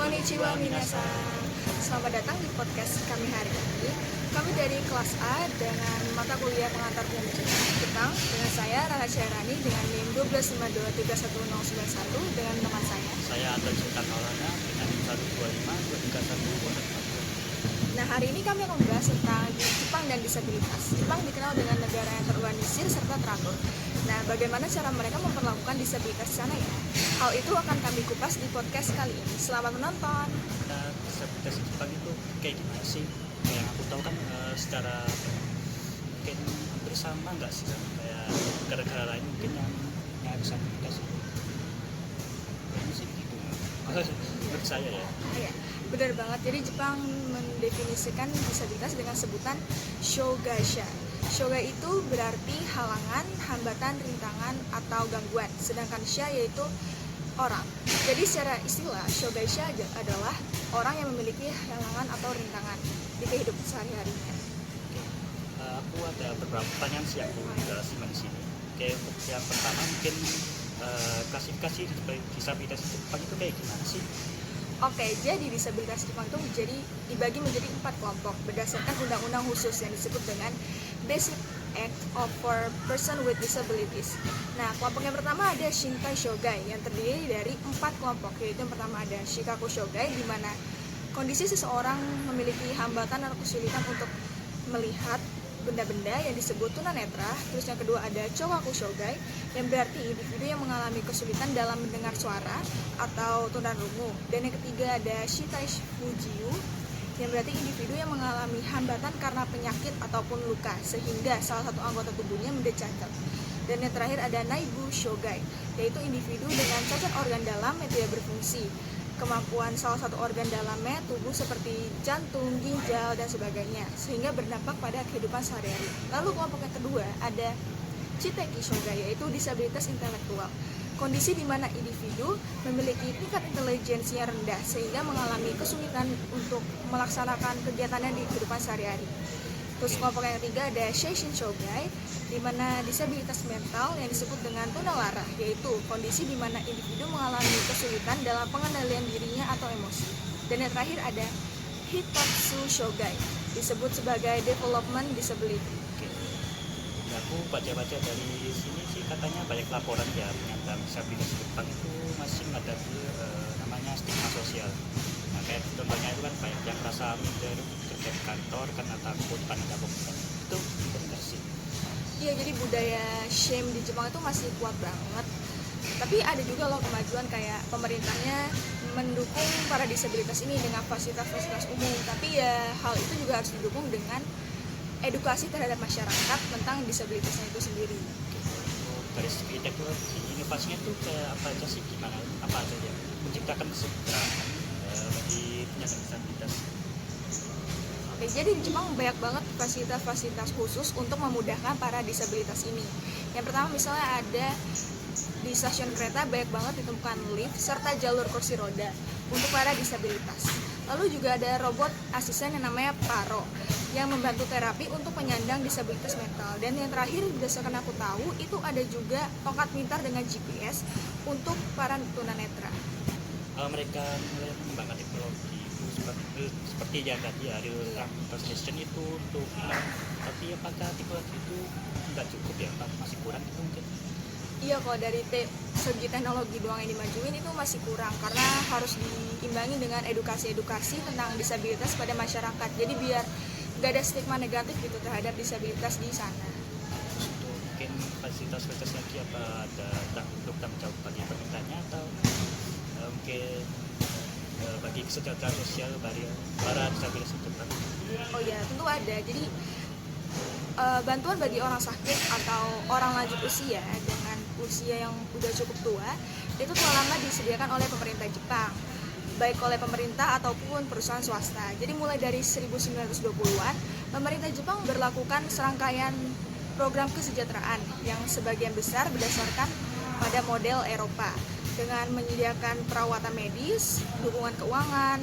Konnichiwa minasan. Selamat datang di podcast kami hari ini. Kami dari kelas A dengan mata kuliah pengantar Jepang dengan saya Rara Syairani dengan NIM 122311091 dengan teman saya. Saya Anton Sultan Maulana dengan NIM 1252311. Nah, hari ini kami akan membahas tentang Jepang dan disabilitas. Jepang dikenal dengan negara yang terorganisir serta teratur. Nah, bagaimana cara mereka memperlakukan disabilitas di sana ya? Hal itu akan kami kupas di podcast kali ini. Selamat menonton. Nah, disabilitas Jepang itu kayak gimana sih? Yang aku tahu kan secara mungkin hampir sama nggak sih kan? Kayak negara-negara lain mungkin yang disabilitas itu. Ini sih gitu. Menurut saya ya. Iya, benar banget. Jadi Jepang mendefinisikan disabilitas dengan sebutan shogaisha. Shoga itu berarti halangan, hambatan, rintangan, atau gangguan. Sedangkan sha yaitu orang. Jadi secara istilah, shogaisha adalah orang yang memiliki halangan atau rintangan di kehidupan sehari-harinya. Aku ada beberapa pertanyaan sih aku simak di sini. Kayak untuk yang pertama mungkin klasifikasi disabilitas Jepang itu kayak gimana sih? Oke, jadi disabilitas Jepang itu dibagi menjadi 4 kelompok berdasarkan undang-undang khusus yang disebut dengan Basic Act for Person with Disabilities. Nah, kelompok yang pertama ada Shinkai Shogai yang terdiri dari 4 kelompok, yaitu yang pertama ada Shikaku Shogai di mana kondisi seseorang memiliki hambatan atau kesulitan untuk melihat benda-benda yang disebut tunanetra. Terus yang kedua ada Chokaku Shogai yang berarti individu yang mengalami kesulitan dalam mendengar suara atau tunarungu. Dan yang ketiga ada Shitai Fujiu yang berarti individu yang mengalami hambatan karena penyakit ataupun luka sehingga salah satu anggota tubuhnya menjadi cacat. Dan yang terakhir ada Naibu Shogai yaitu individu dengan cacat organ dalam yang tidak berfungsi. Kemampuan salah satu organ dalamnya tubuh seperti jantung, ginjal, dan sebagainya sehingga berdampak pada kehidupan sehari-hari. Lalu kelompok yang kedua ada Shiteki Shogai yaitu disabilitas intelektual. Kondisi di mana individu memiliki tingkat intelijensi yang rendah sehingga mengalami kesulitan untuk melaksanakan kegiatannya di kehidupan sehari-hari. Terus kelompok yang ketiga ada Seishin Shogai di mana disabilitas mental yang disebut dengan tunalara yaitu kondisi di mana individu mengalami kesulitan dalam pengendalian dirinya atau emosi. Dan yang terakhir ada Hitatsu Shogai disebut sebagai development disability. Aku baca-baca dari sini sih katanya banyak laporan ya ternyata disabilitas Jepang itu masih menghadapi namanya stigma sosial. Nah, kayak contohnya itu kan banyak yang merasa minder kerja di kantor karena takut panik pembunuhan. Itu benar sih. Iya, jadi budaya shame di Jepang itu masih kuat banget. Tapi ada juga loh kemajuan kayak pemerintahnya mendukung para disabilitas ini dengan fasilitas-fasilitas umum. Tapi ya hal itu juga harus didukung dengan edukasi terhadap masyarakat tentang disabilitasnya itu sendiri. Dari segi teknologi, inovasinya itu kayak apa aja sih, gimana, apa aja ya? Menciptakan kesejahteraan bagi penyandang disabilitas. Oke, jadi di Jepang banyak banget fasilitas-fasilitas khusus untuk memudahkan para disabilitas ini. Yang pertama misalnya ada di stasiun kereta banyak banget ditemukan lift serta jalur kursi roda untuk para disabilitas. Lalu juga ada robot asisten yang namanya Paro yang membantu terapi untuk penyandang disabilitas mental. Dan yang terakhir berdasarkan aku tahu itu ada juga tongkat pintar dengan GPS untuk para tunanetra. Mereka mulai mengembangkan teknologi itu seperti yang tadi ya, real time translation itu untuk tapi apakah teknologi itu nggak cukup ya, masih kurang itu mungkin? Iya, kalau dari segi teknologi doang yang dimajuin itu masih kurang karena harus diimbangi dengan edukasi-edukasi tentang disabilitas pada masyarakat. Jadi biar gak ada stigma negatif gitu terhadap disabilitas di sana. Untuk mungkin fasilitas-fasilitas lagi apa ada untuk tanggung jawabannya pemerintahnya atau mungkin bagi kesejahteraan sosial para disabilitas itu? Oh ya, tentu ada. Jadi bantuan bagi orang sakit atau orang lanjut usia dengan usia yang udah cukup tua itu telah lama disediakan oleh pemerintah Jepang, baik oleh pemerintah ataupun perusahaan swasta. Jadi mulai dari 1920-an, pemerintah Jepang berlakukan serangkaian program kesejahteraan yang sebagian besar berdasarkan pada model Eropa dengan menyediakan perawatan medis, dukungan keuangan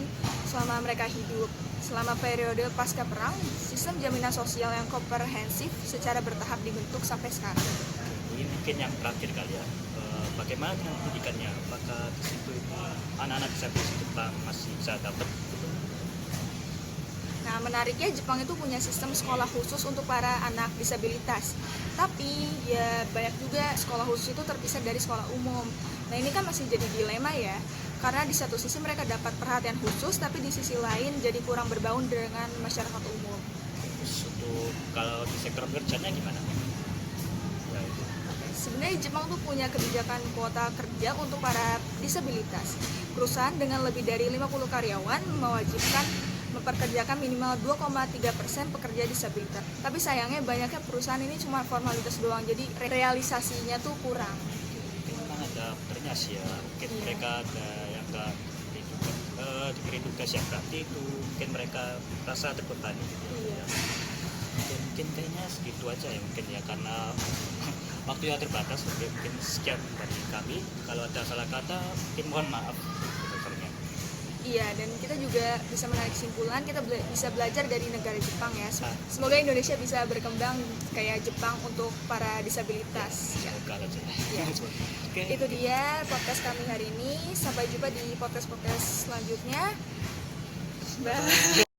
selama mereka hidup. Selama periode pasca perang, sistem jaminan sosial yang komprehensif secara bertahap dibentuk sampai sekarang. Ini mungkin yang terakhir kali ya, bagaimana dengan pendidikannya? Apakah di situ itu anak-anak disabilitas Jepang masih bisa dapat? Nah, menariknya Jepang itu punya sistem sekolah khusus untuk para anak disabilitas. Tapi ya banyak juga sekolah khusus itu terpisah dari sekolah umum. Nah, ini kan masih jadi dilema ya. Karena di satu sisi mereka dapat perhatian khusus, tapi di sisi lain jadi kurang berbaur dengan masyarakat umum. Terus untuk kalau di sektor kerjanya gimana? Ya, itu. Sebenarnya Jepang tuh punya kebijakan kuota kerja untuk para disabilitas. Perusahaan dengan lebih dari 50 karyawan mewajibkan memperkerjakan minimal 2,3% pekerja disabilitas. Tapi sayangnya banyaknya perusahaan ini cuma formalitas doang, jadi realisasinya tuh kurang. Mungkin memang ada faktornya sih ya. Mungkin Iya. mereka ada yang nggak diberi tugas yang berarti itu mungkin mereka rasa terbebani gitu. Iya. Mungkin kayaknya segitu aja ya mungkin ya, karena waktu yang terbatas. Mungkin sekian dari kami. Kalau ada salah kata mungkin mohon maaf dokternya. Iya, dan kita juga bisa menarik kesimpulan, kita bisa belajar dari negara Jepang ya. Semoga Indonesia bisa berkembang kayak Jepang untuk para disabilitas. Ya. Semoga aja. Ya. Oke. Itu dia podcast kami hari ini. Sampai jumpa di podcast-podcast selanjutnya. Bye.